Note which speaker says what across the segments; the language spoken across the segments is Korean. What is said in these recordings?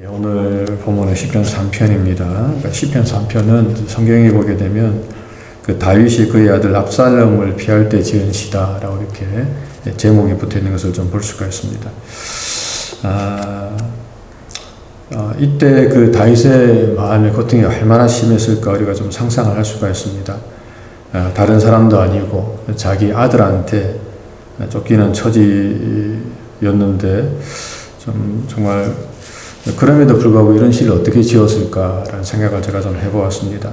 Speaker 1: 오늘 본문은 시편 3편입니다. 그러니까 시편 3편은 성경에 보게 되면 그 다윗이 그의 아들 압살롬을 피할 때 지은 시다라고 이렇게 제목이 붙어 있는 것을 좀 볼 수가 있습니다. 이때 그 다윗의 마음의 고통이 얼마나 심했을까 우리가 좀 상상을 할 수가 있습니다. 다른 사람도 아니고 자기 아들한테 쫓기는 처지였는데 정말 그럼에도 불구하고 이런 시를 어떻게 지었을까라는 생각을 제가 좀 해보았습니다.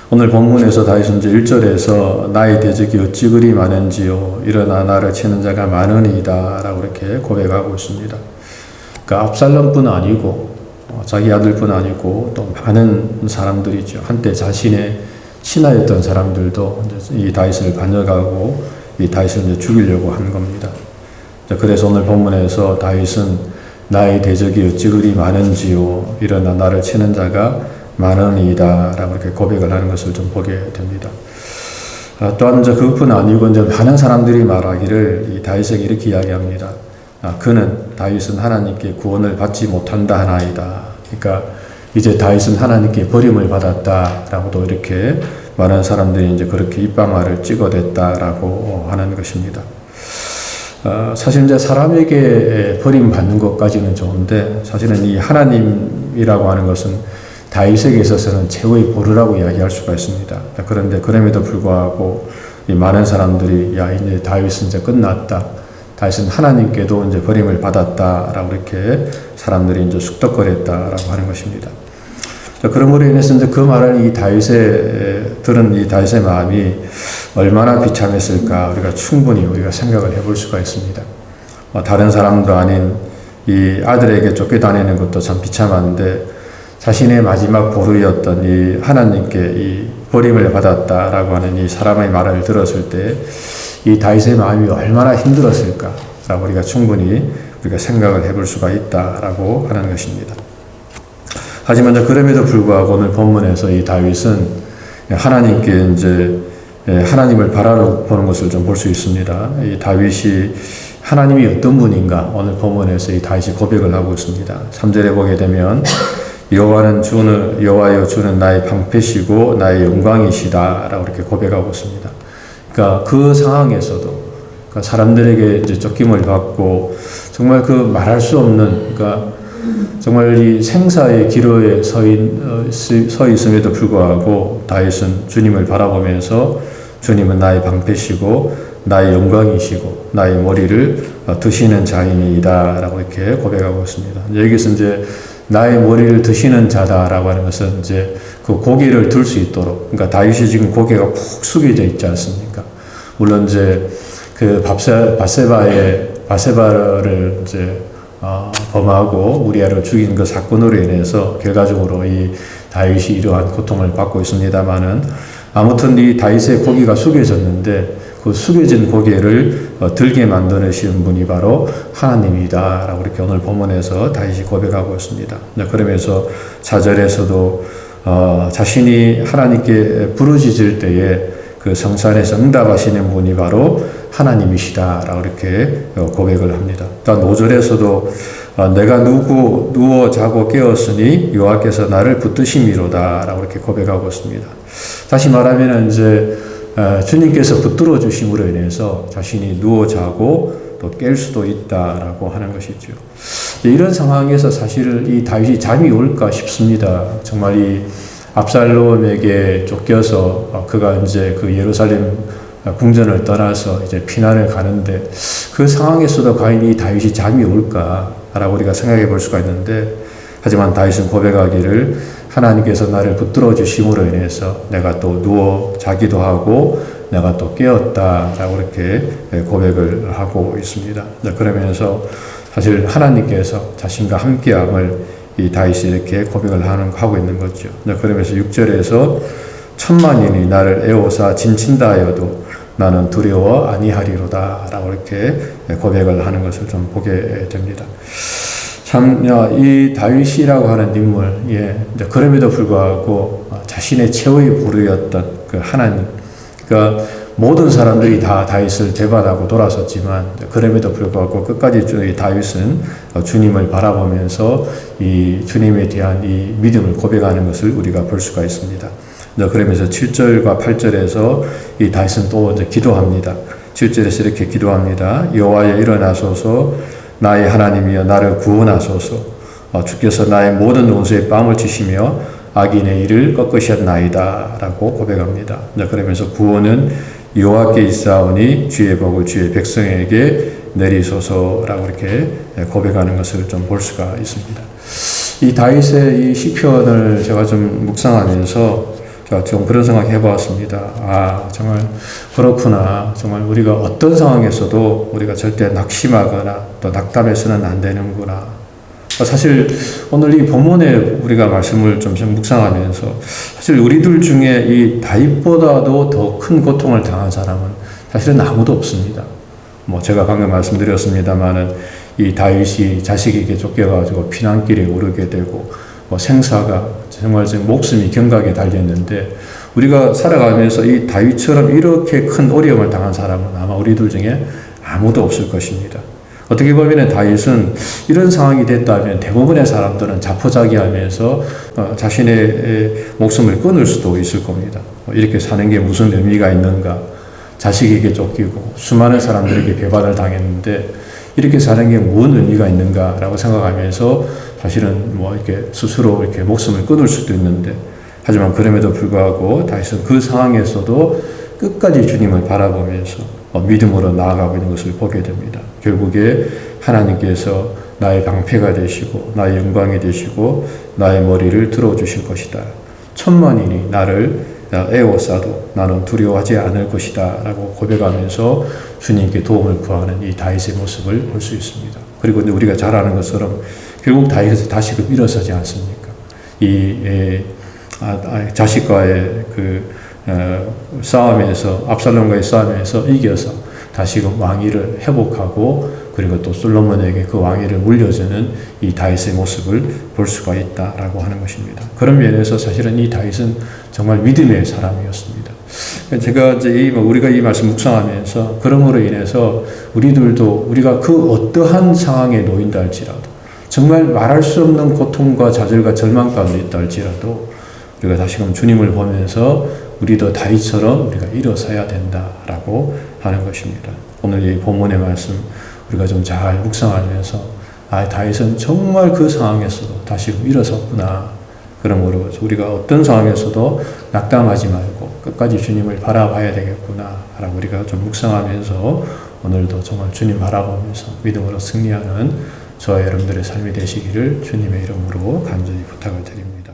Speaker 1: 오늘 본문에서 다윗은 이제 1절에서 나의 대적이 어찌 그리 많은지요 일어나 나를 치는 자가 많으니이다 라고 이렇게 고백하고 있습니다. 그러니까 압살롬뿐 아니고 자기 아들뿐 아니고 또 많은 사람들이죠. 한때 자신의 신하였던 사람들도 이 다윗을 반역하고 이 다윗을 이제 죽이려고 한 겁니다. 그래서 오늘 본문에서 다윗은 나의 대적이 어찌 그리 많은지요 일어나 나를 치는 자가 많으니이다 라고 이렇게 고백을 하는 것을 좀 보게 됩니다. 또한 이제 그것뿐 아니고 이제 많은 사람들이 말하기를 이 다윗에게 이렇게 이야기합니다. 다윗은 하나님께 구원을 받지 못한다 하나이다. 그러니까 이제 다윗은 하나님께 버림을 받았다라고도 이렇게 많은 사람들이 이제 그렇게 입방아를 찍어댔다라고 하는 것입니다. 사실 이제 사람에게 버림받는 것까지는 좋은데 사실은 이 하나님이라고 하는 것은 다윗에게 있어서는 최후의 보루라고 이야기할 수가 있습니다. 그런데 그럼에도 불구하고 이 많은 사람들이 이제 다윗은 이제 끝났다. 다윗은 하나님께도 이제 버림을 받았다라고 이렇게 사람들이 이제 쑥덕거렸다라고 하는 것입니다. 그러므로 인해서 이제 그 말을 들은 이 다윗의 마음이 얼마나 비참했을까 우리가 충분히 생각을 해볼 수가 있습니다. 다른 사람도 아닌 이 아들에게 쫓겨다니는 것도 참 비참한데 자신의 마지막 보루였던 이 하나님께 이 버림을 받았다라고 하는 이 사람의 말을 들었을 때 이 다윗의 마음이 얼마나 힘들었을까라고 우리가 충분히 생각을 해볼 수가 있다라고 하는 것입니다. 하지만 그럼에도 불구하고 오늘 본문에서 이 다윗은 하나님께 이제 하나님을 바라보는 것을 좀 볼 수 있습니다. 이 다윗이 하나님이 어떤 분인가 오늘 본문에서 이 다윗이 고백을 하고 있습니다. 3절에 보게 되면 여호와여 주는 나의 방패시고 나의 영광이시다라고 이렇게 고백하고 있습니다. 그러니까 그 상황에서도 사람들에게 이제 쫓김을 받고 정말 그 말할 수 없는 정말 이 생사의 기로에 서 있음에도 불구하고 다윗은 주님을 바라보면서 주님은 나의 방패시고 나의 영광이시고 나의 머리를 드시는 자이니이다 라고 이렇게 고백하고 있습니다. 여기서 이제 나의 머리를 드시는 자다라고 하는 것은 이제 그 고개를 들 수 있도록 그러니까 다윗이 지금 고개가 푹 숙여져 있지 않습니까? 물론 이제 그 바세바를 이제 범하고 우리아를 죽인 그 사건으로 인해서 결과적으로 이 다윗이 이러한 고통을 받고 있습니다만은 아무튼 이 다윗의 고개가 숙여졌는데 그 숙여진 고개를 들게 만드시는 분이 바로 하나님이다 라고 이렇게 오늘 본문에서 다윗이 고백하고 있습니다. 그러면서 4절에서도 자신이 하나님께 부르짖을 때에 그 성산에서 응답하시는 분이 바로 하나님이시다 라고 이렇게 고백을 합니다. 또한 5절에서도 내가 누워 자고 깨었으니 여호와께서 나를 붙드심이로다 라고 이렇게 고백하고 있습니다. 다시 말하면 이제 주님께서 붙들어 주심으로 인해서 자신이 누워 자고 또 깰 수도 있다라고 하는 것이죠. 이런 상황에서 사실 이 다윗이 잠이 올까 싶습니다. 정말 이 압살롬에게 쫓겨서 그가 이제 그 예루살렘 궁전을 떠나서 이제 피난을 가는데 그 상황에서도 과연 이 다윗이 잠이 올까라고 우리가 생각해 볼 수가 있는데 하지만 다윗은 고백하기를 하나님께서 나를 붙들어 주심으로 인해서 내가 또 누워 자기도 하고 내가 또 깨었다라고 이렇게 고백을 하고 있습니다. 그러면서 사실 하나님께서 자신과 함께함을 이 다윗이 이렇게 고백을 하고 있는 거죠. 그러면서 6절에서 천만인이 나를 애워사 진친다 하여도 나는 두려워 아니하리로다 라고 이렇게 고백을 하는 것을 좀 보게 됩니다. 참, 이 다윗이라고 하는 인물, 그럼에도 불구하고 자신의 최후의 보루였던 그 하나님, 그러니까 모든 사람들이 다 다윗을 배반하고 돌아섰지만 그럼에도 불구하고 끝까지 다윗은 주님을 바라보면서 이 주님에 대한 이 믿음을 고백하는 것을 우리가 볼 수가 있습니다. 그러면서 7절과 8절에서 이 다윗은 또 이제 기도합니다. 7절에서 이렇게 기도합니다. 여호와여 일어나소서 나의 하나님이여 나를 구원하소서 주께서 나의 모든 원수의 뺨을 치시며 악인의 일을 꺾으셨나이다 라고 고백합니다. 그러면서 구원은 여호와께 있사오니 주의 복을 주의 백성에게 내리소서라고 이렇게 고백하는 것을 좀 볼 수가 있습니다. 이 다윗의 이 시편을 제가 좀 묵상하면서 제가 좀 그런 생각 해보았습니다. 정말 그렇구나. 정말 우리가 어떤 상황에서도 우리가 절대 낙심하거나 또 낙담해서는 안 되는구나. 사실 오늘 이 본문에 우리가 말씀을 좀 묵상하면서 사실 우리들 중에 이 다윗보다도 더 큰 고통을 당한 사람은 사실은 아무도 없습니다. 제가 방금 말씀드렸습니다만은 이 다윗이 자식에게 쫓겨가지고 피난길에 오르게 되고 생사가 정말 목숨이 경각에 달렸는데 우리가 살아가면서 이 다윗처럼 이렇게 큰 어려움을 당한 사람은 아마 우리들 중에 아무도 없을 것입니다. 어떻게 보면 다윗은 이런 상황이 됐다면 대부분의 사람들은 자포자기하면서 자신의 목숨을 끊을 수도 있을 겁니다. 이렇게 사는 게 무슨 의미가 있는가? 자식에게 쫓기고 수많은 사람들에게 배반을 당했는데 이렇게 사는 게 무슨 의미가 있는가라고 생각하면서 사실은 이렇게 스스로 이렇게 목숨을 끊을 수도 있는데 하지만 그럼에도 불구하고 다윗은 그 상황에서도 끝까지 주님을 바라보면서 믿음으로 나아가고 있는 것을 보게 됩니다. 결국에 하나님께서 나의 방패가 되시고 나의 영광이 되시고 나의 머리를 들어주실 것이다. 천만인이 나를 에워싸도 나는 두려워하지 않을 것이다 라고 고백하면서 주님께 도움을 구하는 이 다윗의 모습을 볼 수 있습니다. 그리고 우리가 잘 아는 것처럼 결국 다윗은 다시금 일어서지 않습니까? 이 자식과의 그 싸움에서 압살롬과의 싸움에서 이겨서 다시금 왕위를 회복하고 그리고 또 솔로몬에게 그 왕위를 물려주는 이 다윗의 모습을 볼 수가 있다라고 하는 것입니다. 그런 면에서 사실은 이 다윗은 정말 믿음의 사람이었습니다. 제가 이제 우리가 이 말씀 묵상하면서 그러므로 인해서 우리들도 우리가 그 어떠한 상황에 놓인다 할지라도 정말 말할 수 없는 고통과 좌절과 절망 가운데 있다 할지라도 우리가 다시금 주님을 보면서 우리도 다윗처럼 우리가 일어서야 된다라고 하는 것입니다. 오늘 이 본문의 말씀 우리가 좀 잘 묵상하면서 다윗은 정말 그 상황에서도 다시금 일어섰구나. 그러므로 우리가 어떤 상황에서도 낙담하지 말고 끝까지 주님을 바라봐야 되겠구나 라고 우리가 좀 묵상하면서 오늘도 정말 주님 바라보면서 믿음으로 승리하는 저와 여러분들의 삶이 되시기를 주님의 이름으로 간절히 부탁을 드립니다.